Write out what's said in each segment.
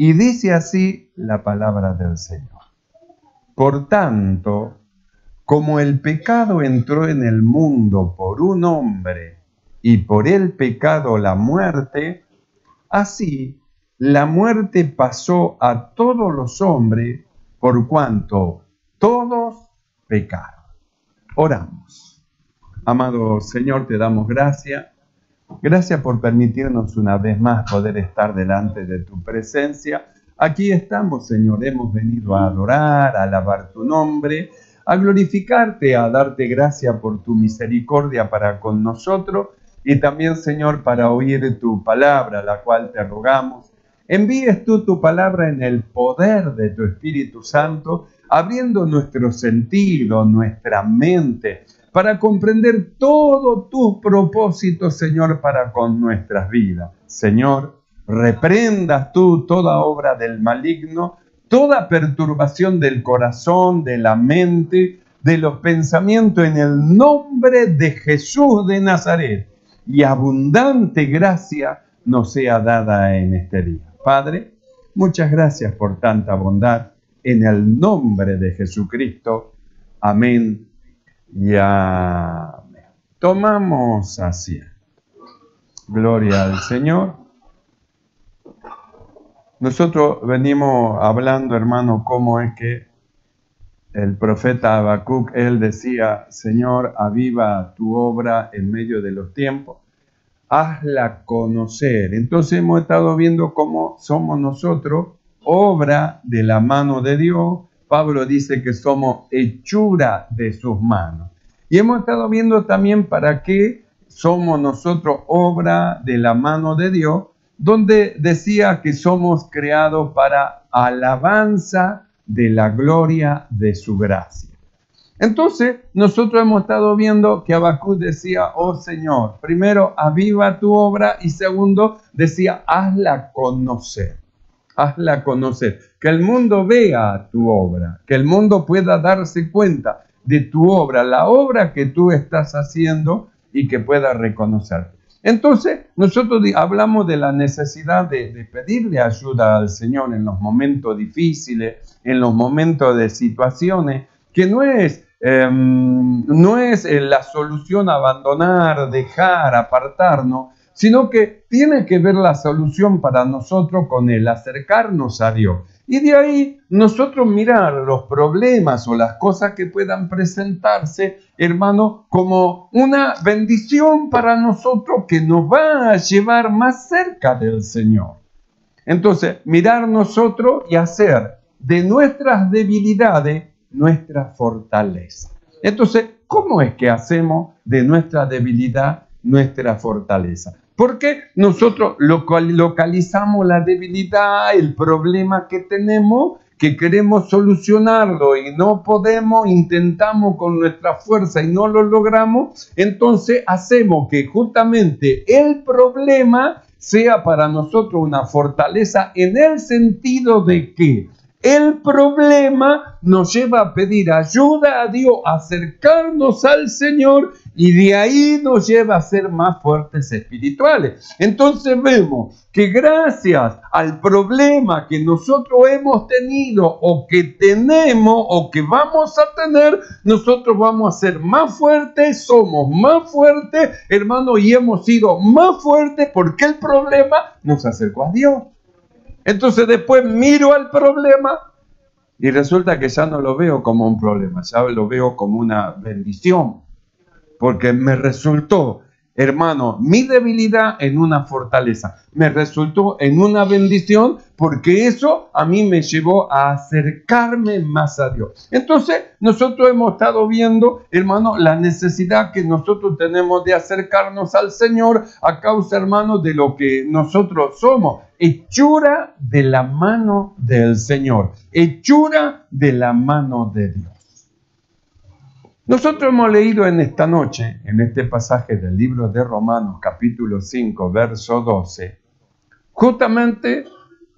Y dice así la palabra del Señor. Por tanto, como el pecado entró en el mundo por un hombre y por el pecado la muerte, así la muerte pasó a todos los hombres por cuanto todos pecaron. Oramos. Amado Señor, te damos gracias. Gracias por permitirnos una vez más poder estar delante de tu presencia. Aquí estamos, Señor, hemos venido a adorar, a alabar tu nombre, a glorificarte, a darte gracias por tu misericordia para con nosotros y también, Señor, para oír tu palabra, la cual te rogamos. Envíes tú tu palabra en el poder de tu Espíritu Santo, abriendo nuestro sentido, nuestra mente, para comprender todo tu propósito, Señor, para con nuestras vidas. Señor, reprendas tú toda obra del maligno, toda perturbación del corazón, de la mente, de los pensamientos, en el nombre de Jesús de Nazaret. Y abundante gracia nos sea dada en este día. Padre, muchas gracias por tanta bondad. En el nombre de Jesucristo. Amén. Y amén. Tomamos asiento. Gloria al Señor. Nosotros venimos hablando, hermano, cómo es que el profeta Habacuc, él decía: Señor, aviva tu obra en medio de los tiempos, hazla conocer. Entonces hemos estado viendo cómo somos nosotros obra de la mano de Dios. Pablo dice que somos hechura de sus manos. Y hemos estado viendo también para qué somos nosotros obra de la mano de Dios, donde decía que somos creados para alabanza de la gloria de su gracia. Entonces, nosotros hemos estado viendo que Habacuc decía: oh Señor, primero, aviva tu obra, y segundo, decía, hazla conocer. Hazla conocer, que el mundo vea tu obra, que el mundo pueda darse cuenta de tu obra, la obra que tú estás haciendo, y que pueda reconocer. Entonces, nosotros hablamos de la necesidad de pedirle ayuda al Señor en los momentos difíciles, en los momentos de situaciones, que no es la solución abandonar, dejar, apartarnos, sino que tiene que ver la solución para nosotros con el acercarnos a Dios. Y de ahí nosotros mirar los problemas o las cosas que puedan presentarse, hermano, como una bendición para nosotros que nos va a llevar más cerca del Señor. Entonces, mirar nosotros y hacer de nuestras debilidades nuestra fortaleza. Entonces, ¿cómo es que hacemos de nuestra debilidad nuestra fortaleza? Porque nosotros localizamos la debilidad, el problema que tenemos, que queremos solucionarlo y no podemos, intentamos con nuestra fuerza y no lo logramos, entonces hacemos que justamente el problema sea para nosotros una fortaleza, en el sentido de que el problema nos lleva a pedir ayuda a Dios, a acercarnos al Señor, y de ahí nos lleva a ser más fuertes espirituales. Entonces vemos que gracias al problema que nosotros hemos tenido o que tenemos o que vamos a tener, nosotros vamos a ser más fuertes, somos más fuertes, hermano, y hemos sido más fuertes porque el problema nos acercó a Dios. Entonces después miro al problema y resulta que ya no lo veo como un problema, ya lo veo como una bendición, porque me resultó, hermano, mi debilidad en una fortaleza, me resultó en una bendición, porque eso a mí me llevó a acercarme más a Dios. Entonces nosotros hemos estado viendo, hermano, la necesidad que nosotros tenemos de acercarnos al Señor a causa, hermano, de lo que nosotros somos, hechura de la mano del Señor, hechura de la mano de Dios. Nosotros hemos leído en esta noche, en este pasaje del libro de Romanos, capítulo 5, verso 12, justamente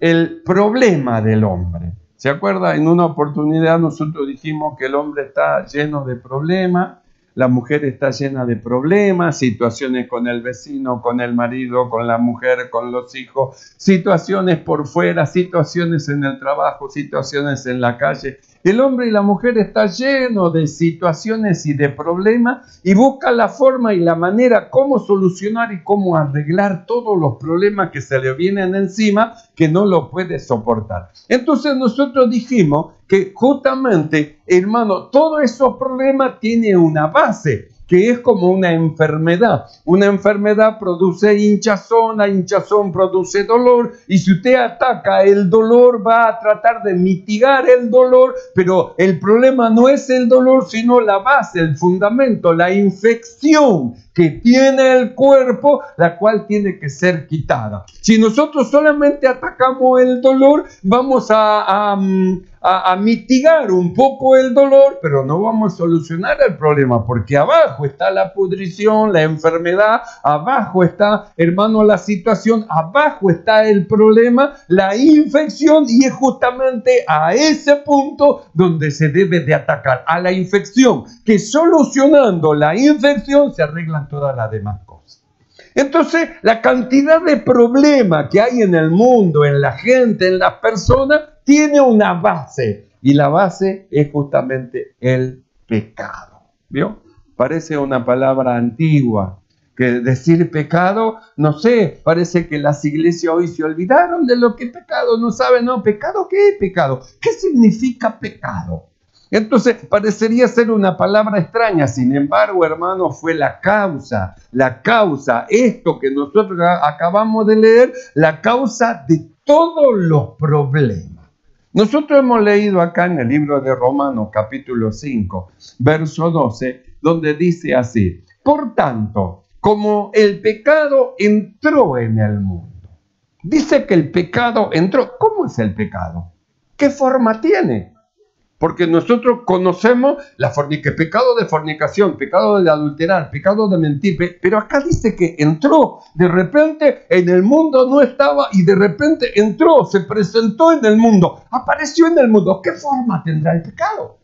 el problema del hombre. ¿Se acuerda? En una oportunidad nosotros dijimos que el hombre está lleno de problemas, la mujer está llena de problemas, situaciones con el vecino, con el marido, con la mujer, con los hijos, situaciones por fuera, situaciones en el trabajo, situaciones en la calle. El hombre y la mujer está lleno de situaciones y de problemas y busca la forma y la manera cómo solucionar y cómo arreglar todos los problemas que se le vienen encima, que no lo puede soportar. Entonces nosotros dijimos que justamente, hermano, todos esos problemas tienen una base, que es como una enfermedad. Una enfermedad produce hinchazón, la hinchazón produce dolor, y si usted ataca el dolor, va a tratar de mitigar el dolor, pero el problema no es el dolor, sino la base, el fundamento, la infección que tiene el cuerpo, la cual tiene que ser quitada. Si nosotros solamente atacamos el dolor, vamos a mitigar un poco el dolor, pero no vamos a solucionar el problema, porque abajo está la pudrición, la enfermedad, abajo está, hermano, la situación, abajo está el problema, la infección, y es justamente a ese punto donde se debe de atacar, a la infección, que solucionando la infección se arreglan todas las demás cosas. Entonces, la cantidad de problemas que hay en el mundo, en la gente, en las personas, tiene una base, y la base es justamente el pecado. ¿Vio? Parece una palabra antigua, que decir pecado, no sé, parece que las iglesias hoy se olvidaron de lo que es pecado, no saben, no, ¿pecado qué es pecado? ¿Qué significa pecado? Entonces parecería ser una palabra extraña, sin embargo, hermano, fue la causa, esto que nosotros acabamos de leer, la causa de todos los problemas. Nosotros hemos leído acá en el libro de Romanos, capítulo 5, verso 12, donde dice así: por tanto, como el pecado entró en el mundo. Dice que el pecado entró. ¿Cómo es el pecado? ¿Qué forma tiene? Porque nosotros conocemos pecado de fornicación, pecado de adulterar, pecado de mentir, pero acá dice que entró, de repente en el mundo no estaba y de repente entró, se presentó en el mundo, apareció en el mundo. ¿Qué forma tendrá el pecado?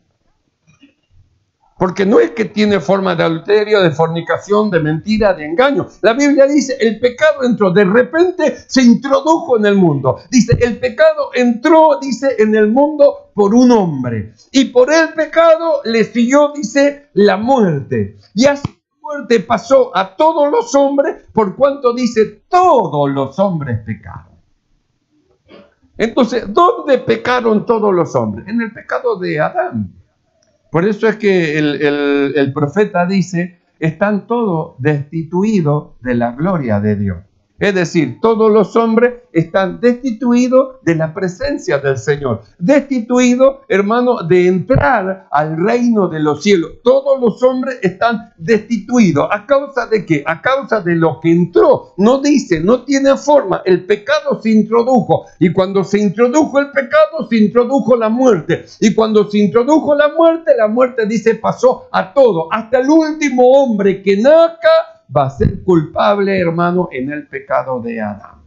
Porque no es que tiene forma de adulterio, de fornicación, de mentira, de engaño. La Biblia dice, el pecado entró, de repente se introdujo en el mundo. Dice, el pecado entró, dice, en el mundo por un hombre. Y por el pecado le siguió, dice, la muerte. Y así la muerte pasó a todos los hombres, por cuanto dice, todos los hombres pecaron. Entonces, ¿dónde pecaron todos los hombres? En el pecado de Adán. Por eso es que el profeta dice, están todos destituidos de la gloria de Dios. Es decir, todos los hombres están destituidos de la presencia del Señor. Destituidos, hermano, de entrar al reino de los cielos. Todos los hombres están destituidos. ¿A causa de qué? A causa de lo que entró. No dice, no tiene forma. El pecado se introdujo. Y cuando se introdujo el pecado, se introdujo la muerte. Y cuando se introdujo la muerte dice, pasó a todo. Hasta el último hombre que nazca va a ser culpable, hermano, en el pecado de Adán.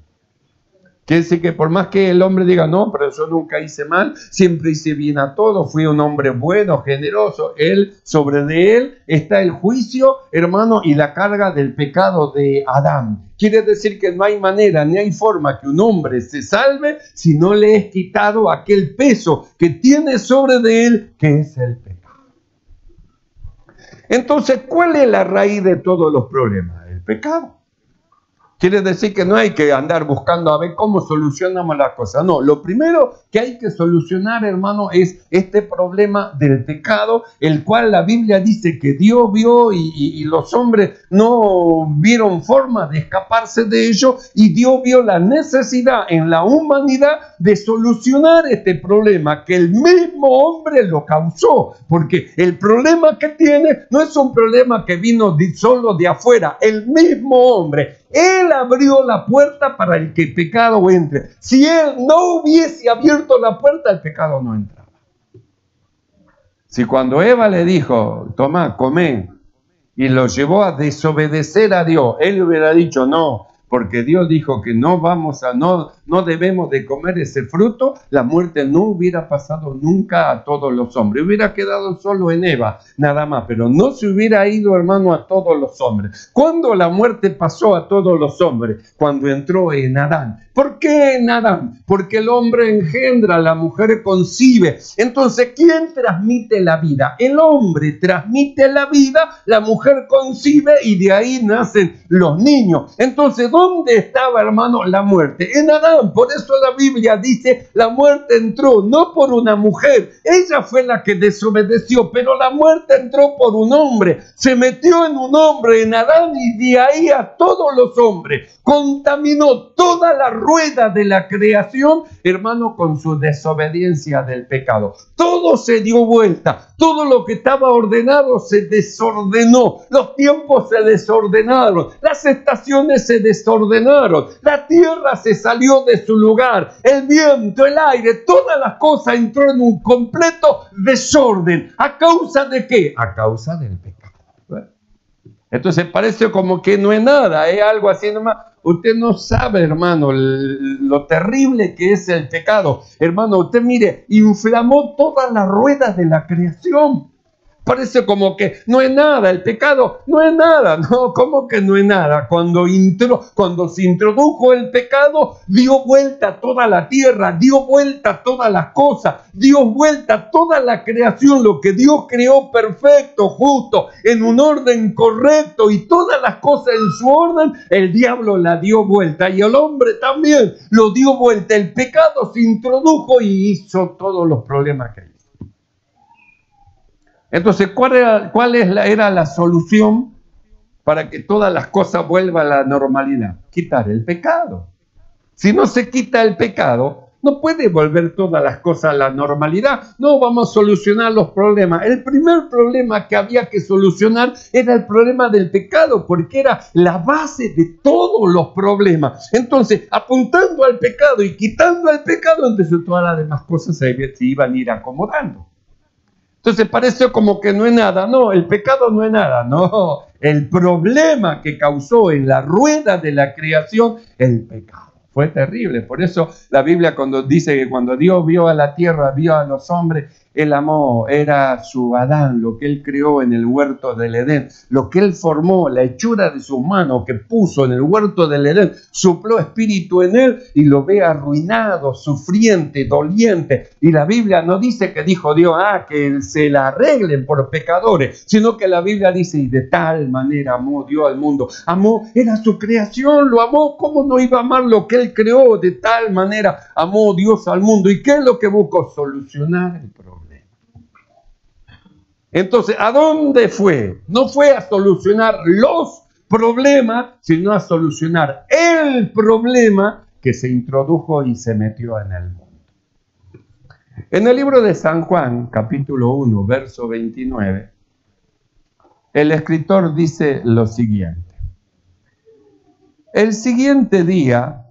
Quiere decir que por más que el hombre diga, no, pero yo nunca hice mal, siempre hice bien a todo, fui un hombre bueno, generoso, sobre de él está el juicio, hermano, y la carga del pecado de Adán. Quiere decir que no hay manera, ni hay forma que un hombre se salve si no le es quitado aquel peso que tiene sobre de él, que es el pecado. Entonces, ¿cuál es la raíz de todos los problemas? El pecado. Quiere decir que no hay que andar buscando a ver cómo solucionamos las cosas. No, lo primero que hay que solucionar, hermano, es este problema del pecado, el cual la Biblia dice que Dios vio y los hombres no vieron forma de escaparse de ello, y Dios vio la necesidad en la humanidad de solucionar este problema que el mismo hombre lo causó, porque el problema que tiene no es un problema que vino solo de afuera, el mismo hombre. Él abrió la puerta para el que el pecado entre. Si él no hubiese abierto la puerta, el pecado no entraba. Si cuando Eva le dijo, toma, come, y lo llevó a desobedecer a Dios, él hubiera dicho no, porque Dios dijo que no no debemos de comer ese fruto, la muerte no hubiera pasado nunca a todos los hombres. Hubiera quedado solo en Eva, nada más, pero no se hubiera ido, hermano, a todos los hombres. ¿Cuándo la muerte pasó a todos los hombres? Cuando entró en Adán. ¿Por qué en Adán? Porque el hombre engendra, la mujer concibe. Entonces, ¿quién transmite la vida? El hombre transmite la vida, la mujer concibe y de ahí nacen los niños. Entonces, ¿dónde estaba, hermano, la muerte? En Adán. Por eso la Biblia dice, la muerte entró no por una mujer. Ella fue la que desobedeció, pero la muerte entró por un hombre. Se metió en un hombre, en Adán, y de ahí a todos los hombres. Contaminó toda la rueda de la creación, hermano, con su desobediencia del pecado. Todo se dio vuelta, todo lo que estaba ordenado se desordenó, los tiempos se desordenaron, las estaciones se desordenaron, la tierra se salió de su lugar, el viento, el aire, todas las cosas entró en un completo desorden. ¿A causa de qué? A causa del pecado. Entonces parece como que no es nada, es algo así nomás. Usted no sabe, hermano, lo terrible que es el pecado. Hermano, usted mire, inflamó todas las ruedas de la creación. Parece como que no es nada, el pecado no es nada. No, ¿cómo que no es nada? Cuando se introdujo el pecado, dio vuelta toda la tierra, dio vuelta todas las cosas, dio vuelta toda la creación, lo que Dios creó perfecto, justo, en un orden correcto y todas las cosas en su orden, el diablo la dio vuelta y el hombre también lo dio vuelta. El pecado se introdujo y hizo todos los problemas que hay. Entonces, ¿cuál era la solución para que todas las cosas vuelvan a la normalidad? Quitar el pecado. Si no se quita el pecado, no puede volver todas las cosas a la normalidad. No vamos a solucionar los problemas. El primer problema que había que solucionar era el problema del pecado, porque era la base de todos los problemas. Entonces, apuntando al pecado y quitando el pecado, entonces todas las demás cosas se iban a ir acomodando. Entonces parece como que no es nada. No, el pecado no es nada. No, el problema que causó en la rueda de la creación, el pecado. Fue terrible. Por eso la Biblia cuando dice que cuando Dios vio a la tierra, vio a los hombres, Él amó, era su Adán, lo que Él creó en el huerto del Edén, lo que Él formó, la hechura de sus manos que puso en el huerto del Edén, sopló espíritu en Él y lo ve arruinado, sufriente, doliente. Y la Biblia no dice que dijo Dios, que se la arreglen por pecadores, sino que la Biblia dice, y de tal manera amó Dios al mundo. Amó, era su creación, lo amó. ¿Cómo no iba a amar lo que Él creó? De tal manera amó Dios al mundo. ¿Y qué es lo que buscó? Solucionar el problema. Entonces, ¿a dónde fue? No fue a solucionar los problemas, sino a solucionar el problema que se introdujo y se metió en el mundo. En el libro de San Juan, capítulo 1, verso 29, el escritor dice lo siguiente. El siguiente día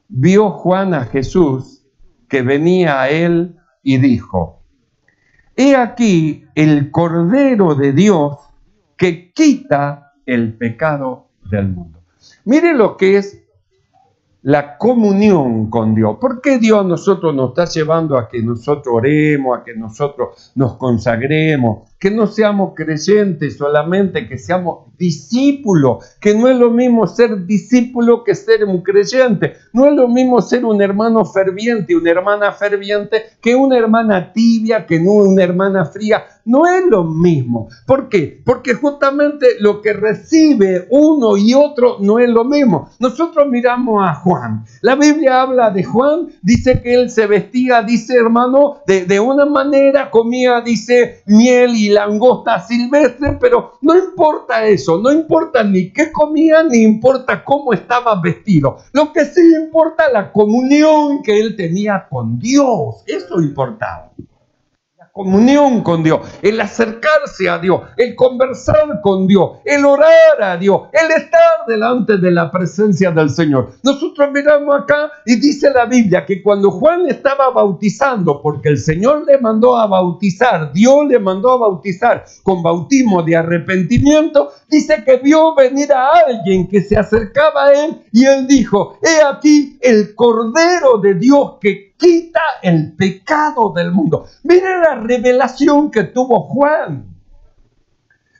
vio Juan a Jesús que venía a él y dijo, he aquí el Cordero de Dios que quita el pecado del mundo. Mire lo que es la comunión con Dios. ¿Por qué Dios a nosotros nos está llevando a que nosotros oremos, a que nosotros nos consagremos? Que no seamos creyentes solamente, que seamos discípulos, que no es lo mismo ser discípulo que ser un creyente. No es lo mismo ser un hermano ferviente, una hermana ferviente, que una hermana tibia, que no una hermana fría. No es lo mismo. ¿Por qué? Porque justamente lo que recibe uno y otro no es lo mismo. Nosotros miramos a Juan. La Biblia habla de Juan, dice que él se vestía, dice hermano, de una manera, comía, dice, miel y langosta silvestre, pero no importa eso, no importa ni qué comía, ni importa cómo estaba vestido. Lo que sí importa es la comunión que él tenía con Dios. Eso importaba. comunión con Dios, el acercarse a Dios, el conversar con Dios, el orar a Dios, el estar delante de la presencia del Señor. Nosotros miramos acá y dice la Biblia que cuando Juan estaba bautizando, porque el Señor le mandó a bautizar, Dios le mandó a bautizar con bautismo de arrepentimiento, dice que vio venir a alguien que se acercaba a él y él dijo: he aquí el Cordero de Dios que quita el pecado del mundo. Miren la revelación que tuvo Juan.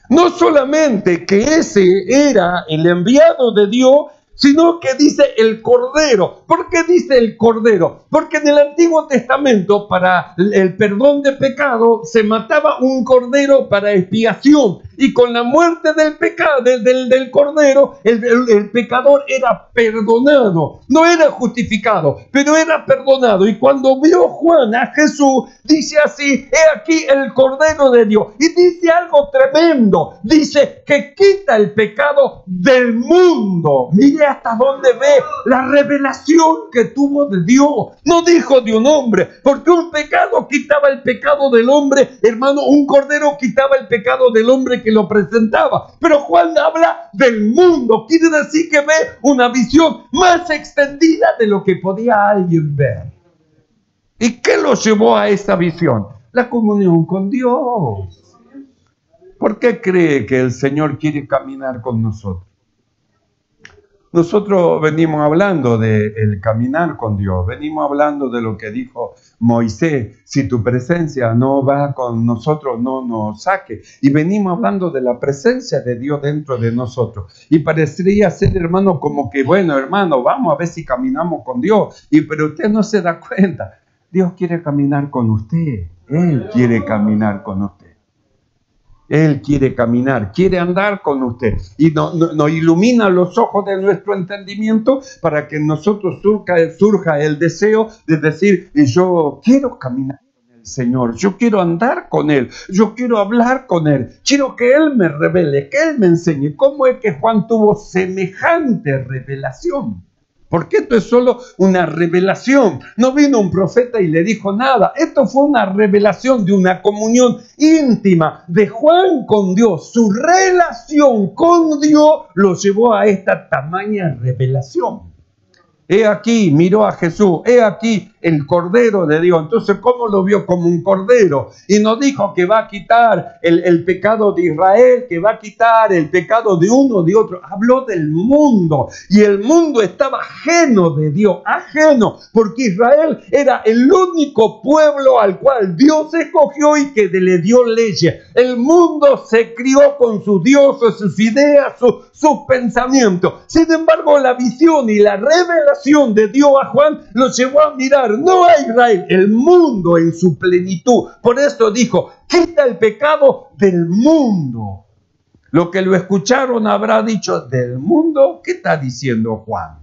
No solamente que ese era el enviado de Dios, sino que dice el Cordero. ¿Por qué dice el Cordero? Porque en el Antiguo Testamento, para el perdón de pecado, se mataba un cordero para expiación. Y con la muerte del pecado, del cordero, el pecador era perdonado. No era justificado, pero era perdonado. Y cuando vio Juan a Jesús, dice así: he aquí el Cordero de Dios. Y dice algo tremendo. Dice que quita el pecado del mundo. Mire hasta dónde ve la revelación que tuvo de Dios. No dijo de un hombre, porque un pecado quitaba el pecado del hombre, hermano, un cordero quitaba el pecado del hombre que lo presentaba. Pero Juan habla del mundo, quiere decir que ve una visión más extendida de lo que podía alguien ver. ¿Y qué lo llevó a esa visión? La comunión con Dios. ¿Por qué cree que el Señor quiere caminar con nosotros? Nosotros venimos hablando del caminar con Dios, venimos hablando de lo que dijo Moisés: si tu presencia no va con nosotros, no nos saque. Y venimos hablando de la presencia de Dios dentro de nosotros. Y parecería ser, hermano, como que, bueno, hermano, vamos a ver si caminamos con Dios. Pero usted no se da cuenta. Dios quiere caminar con usted. Él quiere caminar con usted. Él quiere caminar, quiere andar con usted y nos ilumina los ojos de nuestro entendimiento para que en nosotros surja el deseo de decir: yo quiero caminar con el Señor, yo quiero andar con Él, yo quiero hablar con Él, quiero que Él me revele, que Él me enseñe. ¿Cómo es que Juan tuvo semejante revelación? Porque esto es solo una revelación. No vino un profeta y le dijo nada. Esto fue una revelación de una comunión íntima de Juan con Dios. Su relación con Dios lo llevó a esta tamaña revelación. He aquí, miró a Jesús, he aquí el Cordero de Dios. Entonces, ¿cómo lo vio? Como un cordero. Y no dijo que va a quitar el pecado de Israel, que va a quitar el pecado de uno, de otro. Habló del mundo. Y el mundo estaba ajeno de Dios, ajeno, porque Israel era el único pueblo al cual Dios escogió y que le dio leyes. El mundo se crió con sus dioses, sus ideas, sus pensamientos. Sin embargo, la visión y la revelación de Dios a Juan lo llevó a mirar no a Israel, el mundo en su plenitud. Por eso dijo: quita el pecado del mundo. Lo que lo escucharon habrá dicho: ¿del mundo? ¿Qué está diciendo Juan?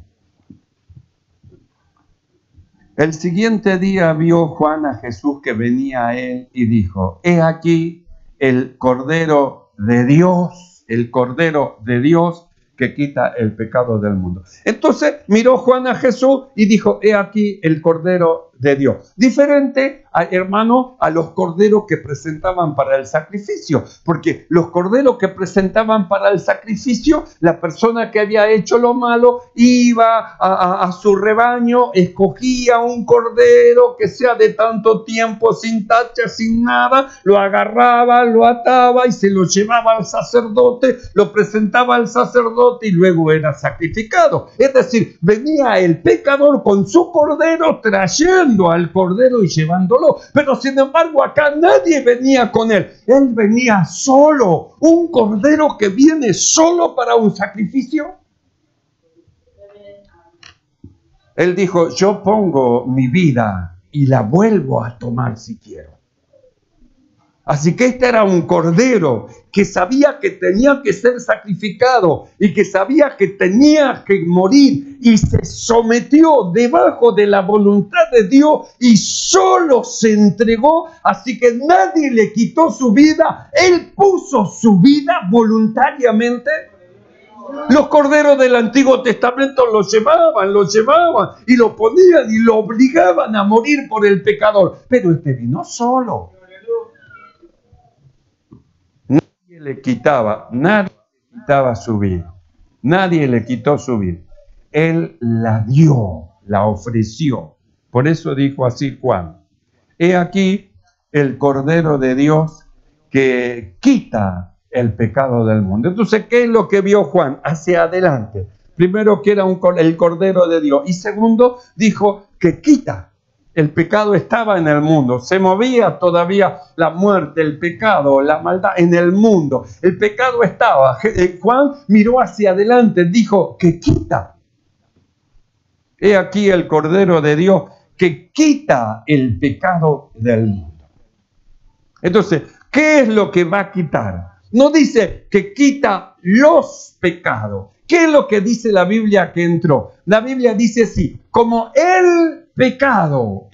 El siguiente día vio Juan a Jesús que venía a él y dijo: he aquí el Cordero de Dios, el Cordero de Dios que quita el pecado del mundo. Entonces miró Juan a Jesús y dijo: he aquí el Cordero de Dios. Diferente, hermano, a los corderos que presentaban para el sacrificio, porque los corderos que presentaban para el sacrificio, la persona que había hecho lo malo iba a su rebaño, escogía un cordero que sea de tanto tiempo, sin tacha, sin nada, lo agarraba, lo ataba y se lo llevaba al sacerdote, lo presentaba al sacerdote y luego era sacrificado. Es decir, venía el pecador con su cordero trayendo al cordero y llevándolo. Pero sin embargo acá nadie venía con él. Él venía solo. Un cordero que viene solo para un sacrificio. Él dijo: yo pongo mi vida y la vuelvo a tomar si quiero. Así que este era un cordero que sabía que tenía que ser sacrificado y que sabía que tenía que morir y se sometió debajo de la voluntad de Dios y solo se entregó. Así que nadie le quitó su vida. Él puso su vida voluntariamente. Los corderos del Antiguo Testamento los llevaban y lo ponían y lo obligaban a morir por el pecador. Pero este vino solo. le quitaba, nadie le quitaba su vida. Nadie le quitó su vida. Él la dio, la ofreció. Por eso dijo así Juan: he aquí el Cordero de Dios que quita el pecado del mundo. Entonces, ¿qué es lo que vio Juan? Hacia adelante. Primero, que era el Cordero de Dios. Y segundo, dijo que quita. El pecado estaba en el mundo. Se movía todavía la muerte, el pecado, la maldad en el mundo. El pecado estaba. Juan miró hacia adelante, dijo que quita. He aquí el Cordero de Dios que quita el pecado del mundo. Entonces, ¿qué es lo que va a quitar? No dice que quita los pecados. ¿Qué es lo que dice la Biblia que entró? La Biblia dice así: como el pecado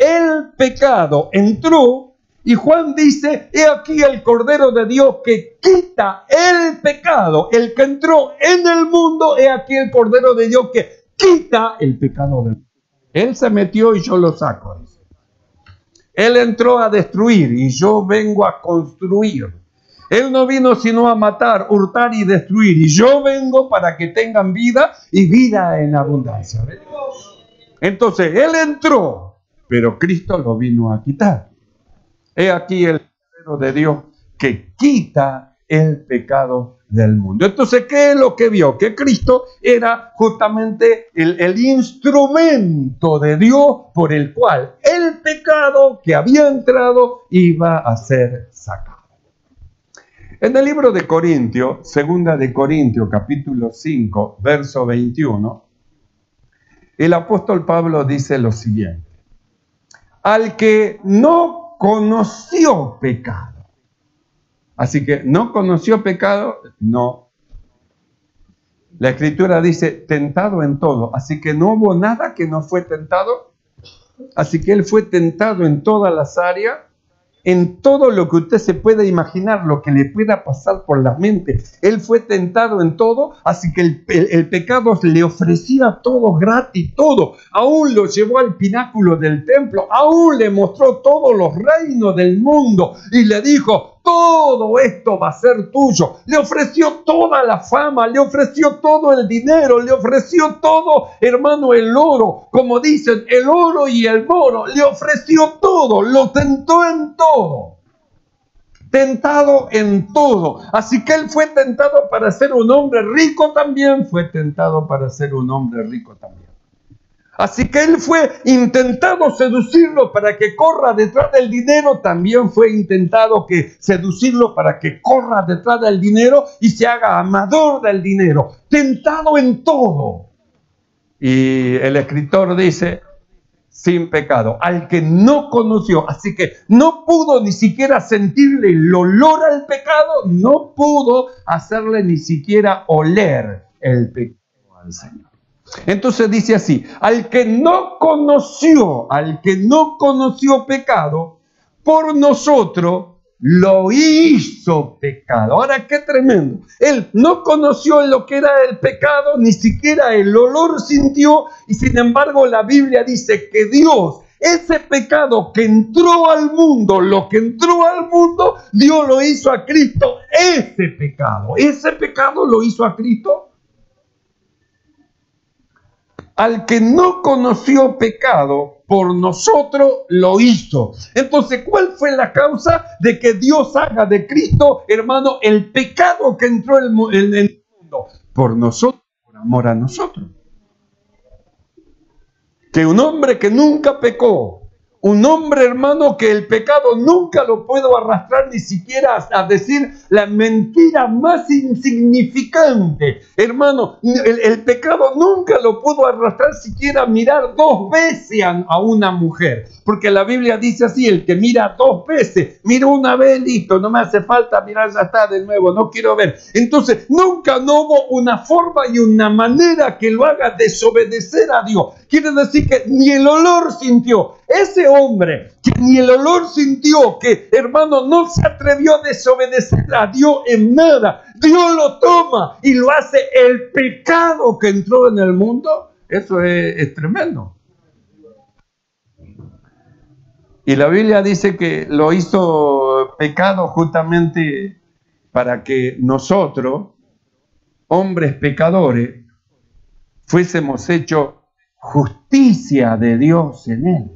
entró, y Juan dice: he aquí el Cordero de Dios que quita el pecado. El que entró en el mundo, he aquí el Cordero de Dios que quita el pecado del mundo. Él se metió y yo lo saco. Él entró a destruir y yo vengo a construir. Él no vino sino a matar, hurtar y destruir. Y yo vengo para que tengan vida y vida en abundancia. Entonces, Él entró, pero Cristo lo vino a quitar. He aquí el Cordero de Dios que quita el pecado del mundo. Entonces, ¿qué es lo que vio? Que Cristo era justamente el instrumento de Dios por el cual el pecado que había entrado iba a ser sacado. En el libro de Corintios, segunda de Corintios, capítulo 5, verso 21, el apóstol Pablo dice lo siguiente: al que no conoció pecado. Así que no conoció pecado, no. La Escritura dice tentado en todo. Así que no hubo nada que no fue tentado. Así que Él fue tentado en todas las áreas, en todo lo que usted se pueda imaginar, lo que le pueda pasar por la mente. Él fue tentado en todo, así que el pecado le ofrecía todo gratis, todo. Aún lo llevó al pináculo del templo, aún le mostró todos los reinos del mundo y le dijo: todo esto va a ser tuyo. Le ofreció toda la fama, le ofreció todo el dinero, le ofreció todo, hermano, el oro. Como dicen, el oro y el moro. Le ofreció todo, lo tentó en todo. Tentado en todo. Así que Él fue tentado para ser un hombre rico también. Fue tentado para ser un hombre rico también. Así que Él fue intentado seducirlo para que corra detrás del dinero, también fue intentado seducirlo para que corra detrás del dinero y se haga amador del dinero, tentado en todo. Y el escritor dice: sin pecado, al que no conoció, así que no pudo ni siquiera sentirle el olor al pecado, no pudo hacerle ni siquiera oler el pecado al Señor. Entonces dice así: al que no conoció pecado, por nosotros lo hizo pecado. Ahora, qué tremendo. Él no conoció lo que era el pecado, ni siquiera el olor sintió, y sin embargo la Biblia dice que Dios, ese pecado que entró al mundo, lo que entró al mundo, Dios lo hizo a Cristo. Ese pecado lo hizo a Cristo. Al que no conoció pecado, por nosotros lo hizo. Entonces, ¿cuál fue la causa de que Dios haga de Cristo, hermano, el pecado que entró en el mundo? Por nosotros, por amor a nosotros. Que un hombre que nunca pecó, un hombre, hermano, que el pecado nunca lo puedo arrastrar ni siquiera a decir la mentira más insignificante. Hermano, el pecado nunca lo pudo arrastrar siquiera a mirar 2 veces a una mujer. Porque la Biblia dice así: el que mira 2 veces, mira una vez, listo, no me hace falta mirar, ya está de nuevo, no quiero ver. Entonces, nunca no hubo una forma y una manera que lo haga desobedecer a Dios. Quiere decir que ni el olor sintió. Ese hombre que ni el olor sintió, que hermano no se atrevió a desobedecer a Dios en nada, Dios lo toma y lo hace el pecado que entró en el mundo. Eso es tremendo. Y la Biblia dice que lo hizo pecado justamente para que nosotros, hombres pecadores, fuésemos hechos justicia de Dios en Él.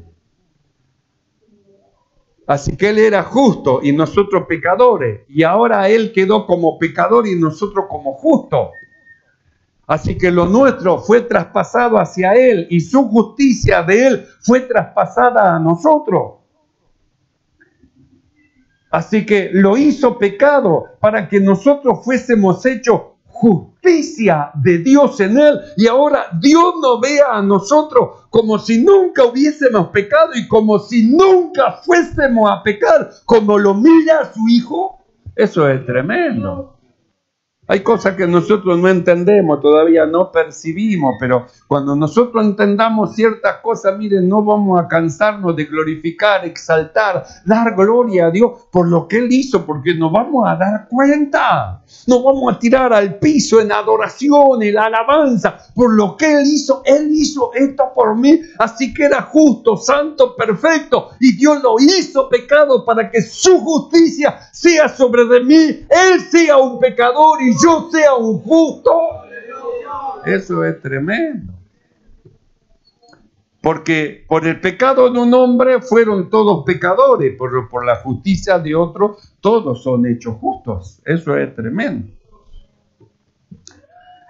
Así que Él era justo y nosotros pecadores, y ahora Él quedó como pecador y nosotros como justos. Así que lo nuestro fue traspasado hacia Él y su justicia de Él fue traspasada a nosotros. Así que lo hizo pecado para que nosotros fuésemos hechos justicia de Dios en Él. Y ahora Dios nos vea a nosotros como si nunca hubiésemos pecado y como si nunca fuésemos a pecar, como lo mira a su Hijo. Eso es tremendo. Hay cosas que nosotros no entendemos, todavía no percibimos, pero cuando nosotros entendamos ciertas cosas, miren, no vamos a cansarnos de glorificar, exaltar, dar gloria a Dios por lo que Él hizo, porque nos vamos a dar cuenta. Nos vamos a tirar al piso en adoración, en alabanza, por lo que Él hizo. Él hizo esto por mí, así que era justo, santo, perfecto, y Dios lo hizo pecado para que su justicia sea sobre de mí, Él sea un pecador y yo sea un justo. Eso es tremendo. Porque por el pecado de un hombre fueron todos pecadores, por la justicia de otro todos son hechos justos. Eso es tremendo.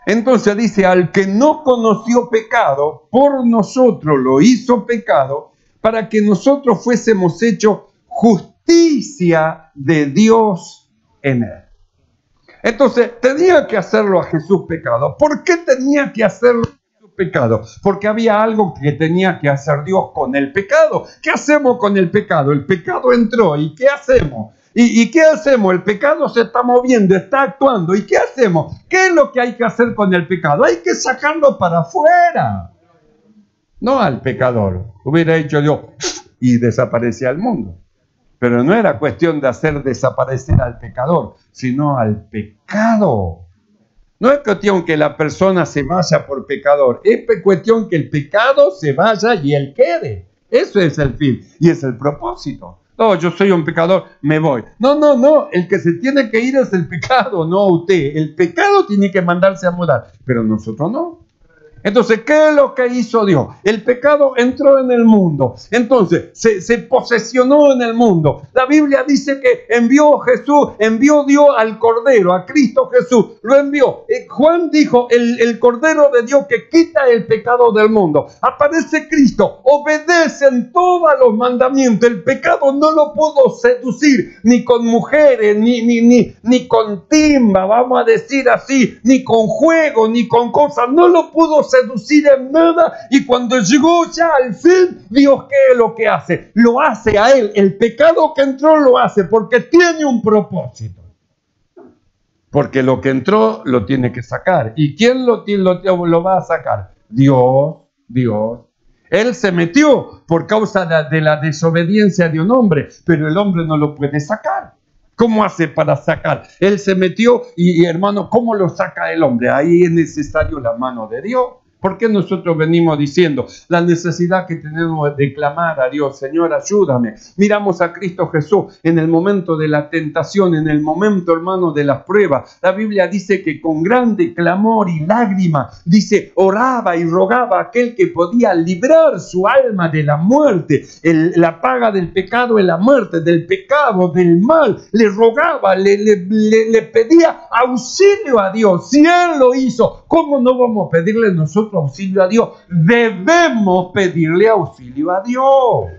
Entonces dice, al que no conoció pecado, por nosotros lo hizo pecado, para que nosotros fuésemos hechos justicia de Dios en Él. Entonces, tenía que hacerlo a Jesús pecado. ¿Por qué tenía que hacerlo a Jesús pecado? Porque había algo que tenía que hacer Dios con el pecado. ¿Qué hacemos con el pecado? El pecado entró, ¿y qué hacemos? ¿Y qué hacemos? El pecado se está moviendo, está actuando. ¿Y qué hacemos? ¿Qué es lo que hay que hacer con el pecado? Hay que sacarlo para afuera. No al pecador. Hubiera hecho Dios y desaparecía el mundo. Pero no era cuestión de hacer desaparecer al pecador, sino al pecado. No es cuestión que la persona se vaya por pecador, es cuestión que el pecado se vaya y él quede. Eso es el fin y es el propósito. No, yo soy un pecador, me voy. No, el que se tiene que ir es el pecado, no usted. El pecado tiene que mandarse a mudar, pero nosotros no. Entonces, ¿qué es lo que hizo Dios? El pecado entró en el mundo. Entonces, se posesionó en el mundo. La Biblia dice que envió Dios al Cordero, a Cristo Jesús. Lo envió. Juan dijo, el Cordero de Dios que quita el pecado del mundo. Aparece Cristo, obedecen todos los mandamientos. El pecado no lo pudo seducir, ni con mujeres, ni con timba, vamos a decir así, ni con juego, ni con cosas. No lo pudo seducir en nada, y cuando llegó ya al fin, Dios, ¿qué es lo que hace? Lo hace a Él. El pecado que entró lo hace porque tiene un propósito. Porque lo que entró lo tiene que sacar. ¿Y quién lo va a sacar? Dios. Él se metió por causa de la desobediencia de un hombre, pero el hombre no lo puede sacar. ¿Cómo hace para sacar? Él se metió y hermano, ¿cómo lo saca el hombre? Ahí es necesario la mano de Dios. ¿Por qué nosotros venimos diciendo la necesidad que tenemos de clamar a Dios? Señor, ayúdame. Miramos a Cristo Jesús en el momento de la tentación, en el momento, hermano, de las pruebas. La Biblia dice que con grande clamor y lágrima, dice, oraba y rogaba a aquel que podía librar su alma de la muerte. La paga del pecado es la muerte, del pecado, del mal. Le rogaba, le pedía auxilio a Dios. Si Él lo hizo, ¿cómo no vamos a pedirle nosotros auxilio a Dios? Debemos pedirle auxilio a Dios.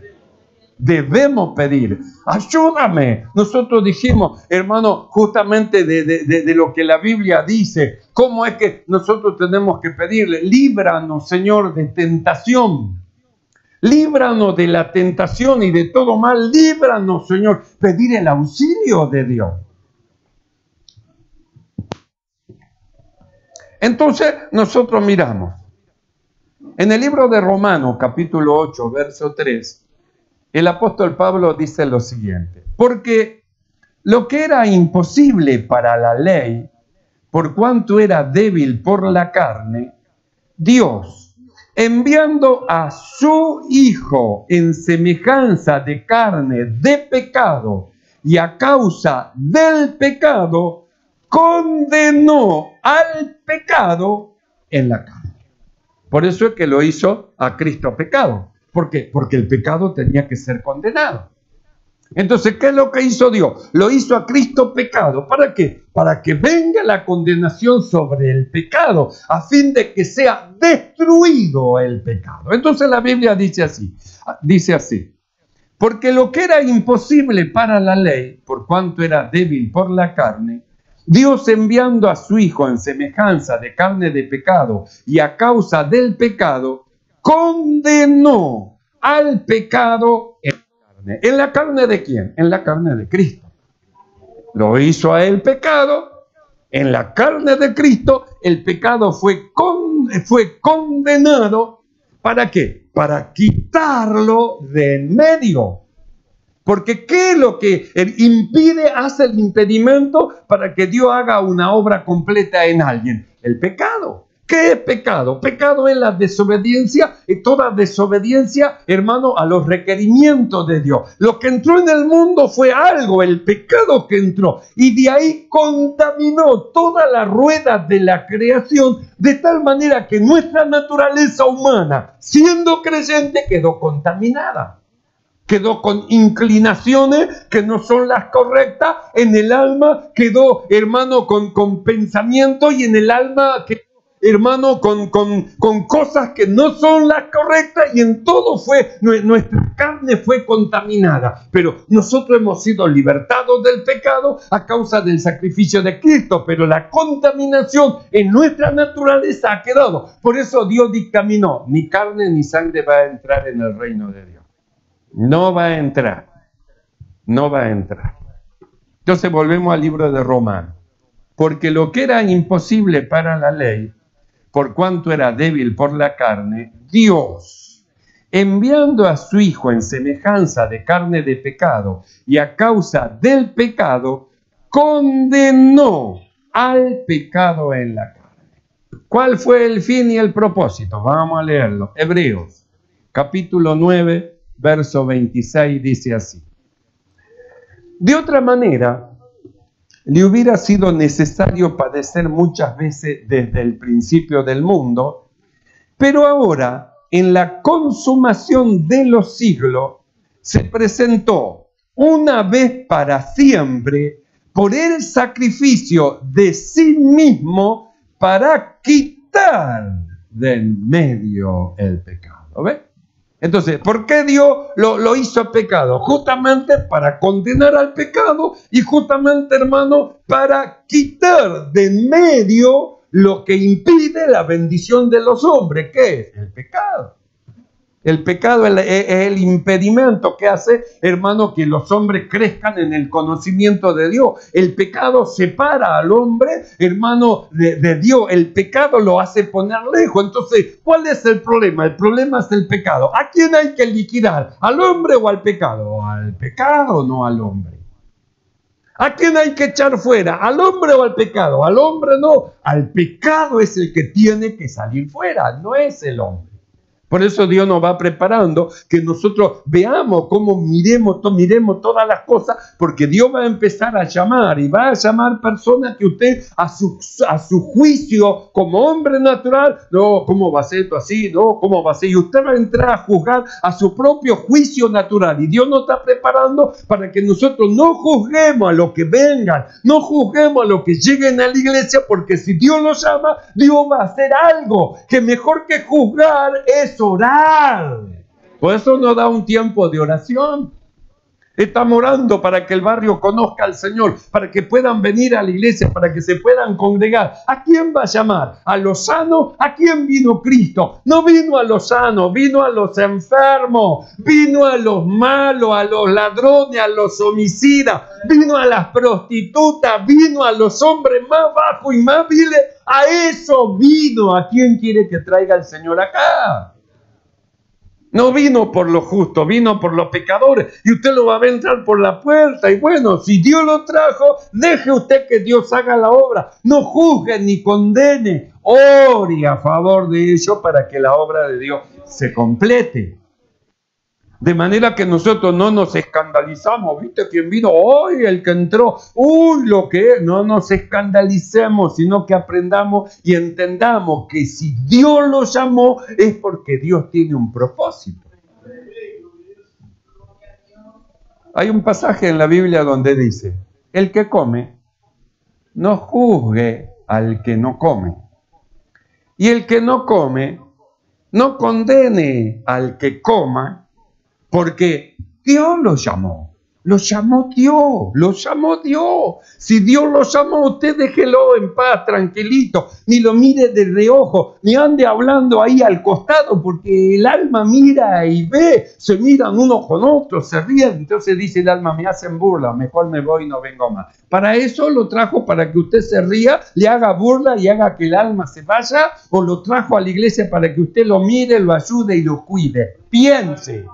Debemos pedir, ayúdame. Nosotros dijimos, hermano, justamente de lo que la Biblia dice, cómo es que nosotros tenemos que pedirle, líbranos, Señor, de tentación. Líbranos de la tentación y de todo mal. Líbranos, Señor. Pedir el auxilio de Dios. Entonces, nosotros miramos. En el libro de Romanos, capítulo 8, verso 3, el apóstol Pablo dice lo siguiente: porque lo que era imposible para la ley, por cuanto era débil por la carne, Dios, enviando a su Hijo en semejanza de carne de pecado, y a causa del pecado condenó al pecado en la carne. Por eso es que lo hizo a Cristo pecado. ¿Por qué? Porque el pecado tenía que ser condenado. Entonces, ¿qué es lo que hizo Dios? Lo hizo a Cristo pecado. ¿Para qué? Para que venga la condenación sobre el pecado, a fin de que sea destruido el pecado. Entonces la Biblia dice así, porque lo que era imposible para la ley, por cuanto era débil por la carne, Dios enviando a su Hijo en semejanza de carne de pecado y a causa del pecado, condenó al pecado en la carne. ¿En la carne de quién? En la carne de Cristo. Lo hizo a él pecado. En la carne de Cristo el pecado fue condenado. ¿Para qué? Para quitarlo de en medio. Porque ¿qué es lo que impide, hace el impedimento para que Dios haga una obra completa en alguien? El pecado. ¿Qué es pecado? Pecado es la desobediencia, y toda desobediencia, hermano, a los requerimientos de Dios. Lo que entró en el mundo fue algo, el pecado que entró, y de ahí contaminó toda la rueda de la creación, de tal manera que nuestra naturaleza humana, siendo creyente, quedó contaminada. Quedó con inclinaciones que no son las correctas, en el alma quedó, hermano, con pensamiento, y en el alma quedó, hermano, con cosas que no son las correctas, y en todo nuestra carne fue contaminada. Pero nosotros hemos sido libertados del pecado a causa del sacrificio de Cristo, pero la contaminación en nuestra naturaleza ha quedado. Por eso Dios dictaminó, ni carne ni sangre va a entrar en el reino de Dios. No va a entrar. No va a entrar. Entonces volvemos al libro de Romanos. Porque lo que era imposible para la ley, por cuanto era débil por la carne, Dios, enviando a su Hijo en semejanza de carne de pecado y a causa del pecado, condenó al pecado en la carne. ¿Cuál fue el fin y el propósito? Vamos a leerlo. Hebreos, capítulo 9, verso 26, dice así. De otra manera, le hubiera sido necesario padecer muchas veces desde el principio del mundo, pero ahora, en la consumación de los siglos, se presentó una vez para siempre por el sacrificio de sí mismo para quitar de en medio el pecado. ¿Ves? Entonces, ¿por qué Dios lo hizo pecado? Justamente para condenar al pecado y justamente, hermano, para quitar de en medio lo que impide la bendición de los hombres. ¿Qué es? El pecado. El pecado es el impedimento que hace, hermano, que los hombres crezcan en el conocimiento de Dios. El pecado separa al hombre, hermano, de Dios. El pecado lo hace poner lejos. Entonces, ¿cuál es el problema? El problema es el pecado. ¿A quién hay que liquidar? ¿Al hombre o al pecado? Al pecado, no al hombre. ¿A quién hay que echar fuera? ¿Al hombre o al pecado? Al hombre no. Al pecado es el que tiene que salir fuera, no es el hombre. Por eso Dios nos va preparando que nosotros veamos cómo miremos todas las cosas, porque Dios va a empezar a llamar y va a llamar personas que usted a su juicio como hombre natural, no, ¿cómo va a ser esto así? No, ¿cómo va a ser? Y usted va a entrar a juzgar a su propio juicio natural, y Dios nos está preparando para que nosotros no juzguemos a los que vengan, no juzguemos a los que lleguen a la iglesia, porque si Dios los llama, Dios va a hacer algo que mejor que juzgar es orar. Por eso nos da un tiempo de oración. Estamos orando para que el barrio conozca al Señor, para que puedan venir a la iglesia, para que se puedan congregar. ¿A quién va a llamar? ¿A los sanos? ¿A quién vino Cristo? No vino a los sanos, vino a los enfermos, vino a los malos, a los ladrones, a los homicidas, vino a las prostitutas, vino a los hombres más bajos y más viles. A eso vino. ¿A quién quiere que traiga el Señor acá? No vino por los justos, vino por los pecadores, y usted lo va a ver entrar por la puerta. Y bueno, si Dios lo trajo, deje usted que Dios haga la obra. No juzgue ni condene, ore a favor de ellos para que la obra de Dios se complete. De manera que nosotros no nos escandalizamos. ¿Viste quién vino hoy? El que entró. Uy, lo que es. No nos escandalicemos, sino que aprendamos y entendamos que si Dios lo llamó es porque Dios tiene un propósito. Hay un pasaje en la Biblia donde dice: el que come, no juzgue al que no come. Y el que no come, no condene al que coma, porque Dios lo llamó Dios, lo llamó Dios. Si Dios lo llamó, usted déjelo en paz, tranquilito, ni lo mire de reojo, ni ande hablando ahí al costado, porque el alma mira y ve, se miran unos con otros, se ríen, entonces dice el alma: me hacen burla, mejor me voy y no vengo más. Para eso lo trajo, para que usted se ría, le haga burla y haga que el alma se vaya, o lo trajo a la iglesia para que usted lo mire, lo ayude y lo cuide. Piense.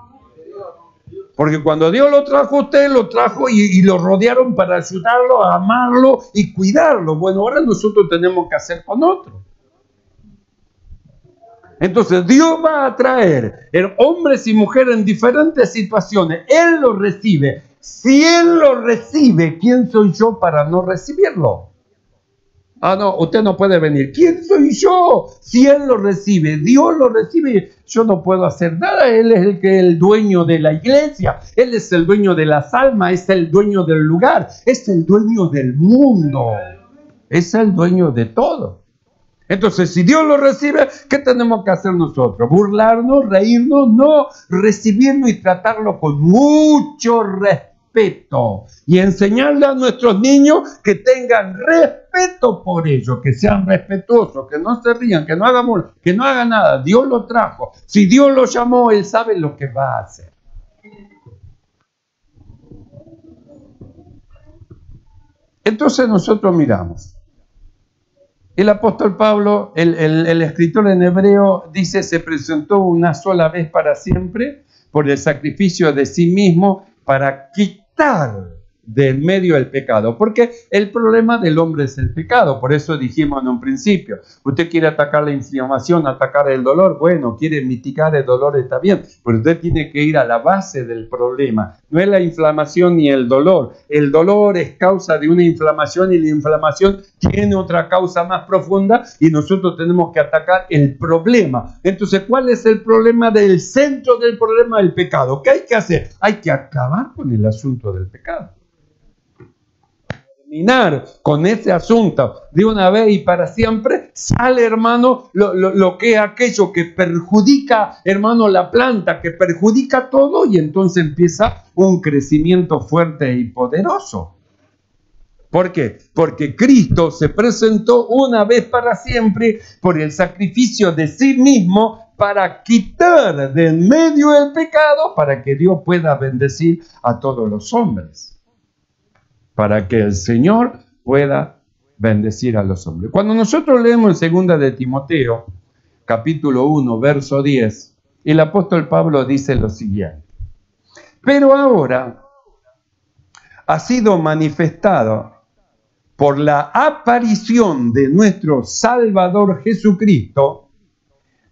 Porque cuando Dios lo trajo, usted lo trajo y lo rodearon para ayudarlo, a amarlo y cuidarlo. Bueno, ahora nosotros tenemos que hacer con otro. Entonces Dios va a traer hombres y mujeres en diferentes situaciones. Él lo recibe. Si Él lo recibe, ¿quién soy yo para no recibirlo? Ah, no, usted no puede venir. ¿Quién soy yo? Si Él lo recibe, Dios lo recibe, yo no puedo hacer nada. Él es el dueño de la iglesia, Él es el dueño de las almas, es el dueño del lugar, es el dueño del mundo, es el dueño de todo. Entonces, si Dios lo recibe, ¿qué tenemos que hacer nosotros? ¿Burlarnos, reírnos? No, recibirlo y tratarlo con mucho respeto. Y enseñarle a nuestros niños que tengan respeto por ellos, que sean respetuosos, que no se rían, que no hagan nada. Dios lo trajo. Si Dios lo llamó, Él sabe lo que va a hacer. Entonces nosotros miramos. El apóstol Pablo, el escritor en hebreo, dice: se presentó una sola vez para siempre por el sacrificio de sí mismo para quitar del medio el pecado, porque el problema del hombre es el pecado. Por eso dijimos en un principio: usted quiere atacar la inflamación, atacar el dolor, bueno, quiere mitigar el dolor, está bien, pero usted tiene que ir a la base del problema. No es la inflamación ni el dolor es causa de una inflamación, y la inflamación tiene otra causa más profunda, y nosotros tenemos que atacar el problema. Entonces, ¿cuál es el problema del centro del problema del pecado? ¿Qué hay que hacer? Hay que acabar con el asunto del pecado. Terminar con ese asunto de una vez y para siempre. Sale, hermano, lo que es aquello que perjudica, hermano, la planta, que perjudica todo, y entonces empieza un crecimiento fuerte y poderoso. ¿Por qué? Porque Cristo se presentó una vez para siempre por el sacrificio de sí mismo para quitar del medio el pecado, para que Dios pueda bendecir a todos los hombres. Para que el Señor pueda bendecir a los hombres. Cuando nosotros leemos en 2 de Timoteo, capítulo 1, verso 10, el apóstol Pablo dice lo siguiente: pero ahora ha sido manifestado por la aparición de nuestro Salvador Jesucristo,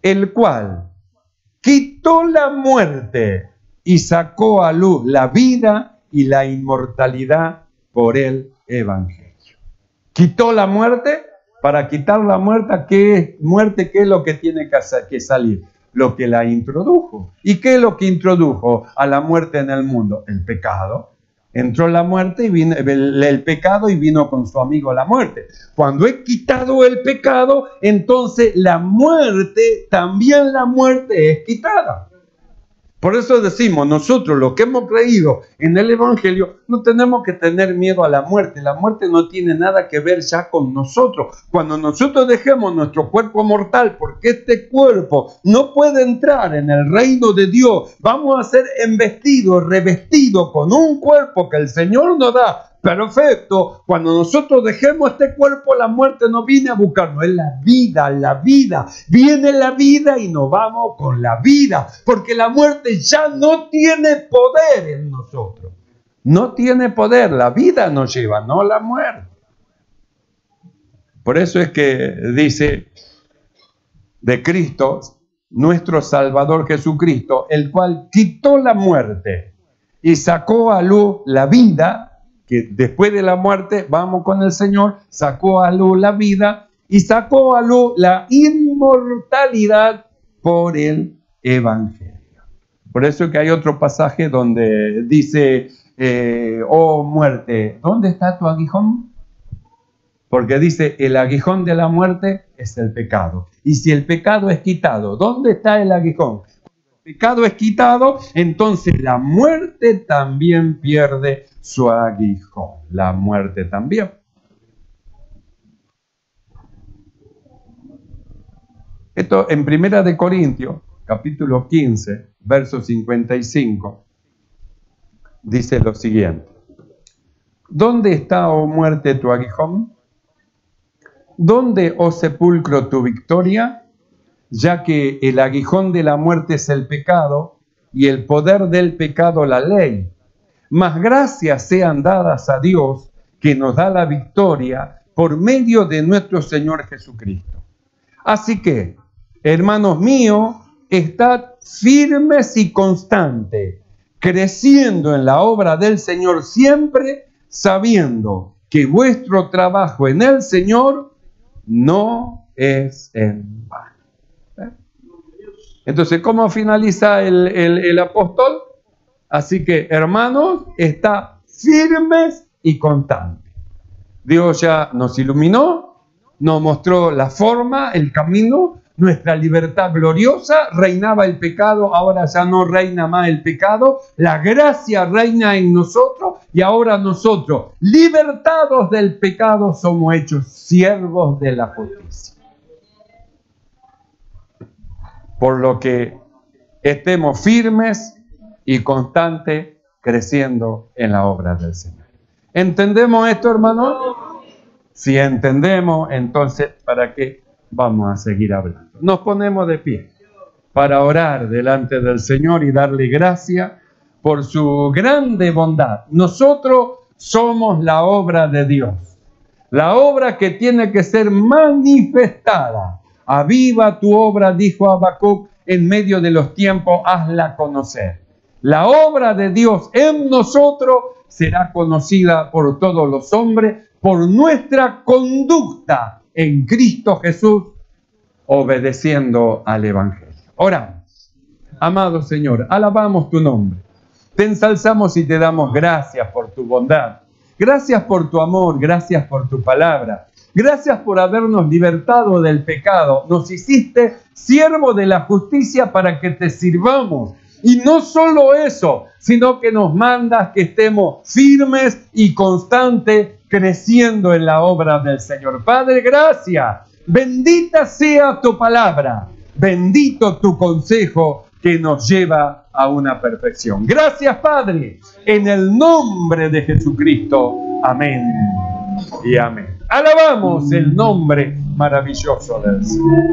el cual quitó la muerte y sacó a luz la vida y la inmortalidad por el Evangelio. Quitó la muerte. Para quitar la muerte, ¿qué es lo que tiene que salir? Lo que la introdujo. ¿Y qué es lo que introdujo a la muerte en el mundo? El pecado. Entró la muerte y vino el pecado, y vino con su amigo la muerte. Cuando he quitado el pecado, entonces la muerte, también la muerte es quitada. Por eso decimos, nosotros los que hemos creído en el Evangelio, no tenemos que tener miedo a la muerte. La muerte no tiene nada que ver ya con nosotros. Cuando nosotros dejemos nuestro cuerpo mortal, porque este cuerpo no puede entrar en el reino de Dios, vamos a ser embestidos, revestidos con un cuerpo que el Señor nos da. Perfecto. Cuando nosotros dejemos este cuerpo, la muerte no viene a buscarnos, es la vida. Viene la vida y nos vamos con la vida, porque la muerte ya no tiene poder en nosotros. No tiene poder, la vida nos lleva, no la muerte. Por eso es que dice de Cristo, nuestro Salvador Jesucristo, el cual quitó la muerte y sacó a luz la vida, que después de la muerte, vamos con el Señor, sacó a luz la vida y sacó a luz la inmortalidad por el Evangelio. Por eso que hay otro pasaje donde dice, oh muerte, ¿dónde está tu aguijón? Porque dice, el aguijón de la muerte es el pecado. Y si el pecado es quitado, ¿dónde está el aguijón? Cuando el pecado es quitado, entonces la muerte también pierde su aguijón. La muerte también. Esto en 1 Corintios, capítulo 15, verso 55, dice lo siguiente. ¿Dónde está, oh muerte, tu aguijón? ¿Dónde, oh sepulcro, tu victoria? Ya que el aguijón de la muerte es el pecado y el poder del pecado la ley. Mas gracias sean dadas a Dios que nos da la victoria por medio de nuestro Señor Jesucristo. Así que, hermanos míos, estad firmes y constantes, creciendo en la obra del Señor siempre, sabiendo que vuestro trabajo en el Señor no es en vano. Entonces, ¿cómo finaliza el apóstol? Así que, hermanos, está firmes y constantes. Dios ya nos iluminó, nos mostró la forma, el camino, nuestra libertad gloriosa. Reinaba el pecado, ahora ya no reina más el pecado. La gracia reina en nosotros y ahora nosotros, libertados del pecado, somos hechos siervos de la justicia. Por lo que estemos firmes y constantes creciendo en la obra del Señor. ¿Entendemos esto, hermano? Si entendemos, entonces, ¿para qué vamos a seguir hablando? Nos ponemos de pie para orar delante del Señor y darle gracias por su grande bondad. Nosotros somos la obra de Dios, la obra que tiene que ser manifestada. Aviva tu obra, dijo Habacuc, en medio de los tiempos, hazla conocer. La obra de Dios en nosotros será conocida por todos los hombres por nuestra conducta en Cristo Jesús, obedeciendo al Evangelio. Oramos. Amado Señor, alabamos tu nombre. Te ensalzamos y te damos gracias por tu bondad. Gracias por tu amor, gracias por tu palabra. Gracias por habernos libertado del pecado. Nos hiciste siervo de la justicia para que te sirvamos. Y no solo eso, sino que nos mandas que estemos firmes y constantes creciendo en la obra del Señor. Padre, gracias. Bendita sea tu palabra. Bendito tu consejo que nos lleva a una perfección. Gracias, Padre, en el nombre de Jesucristo. Amén y amén. Alabamos el nombre maravilloso del Señor.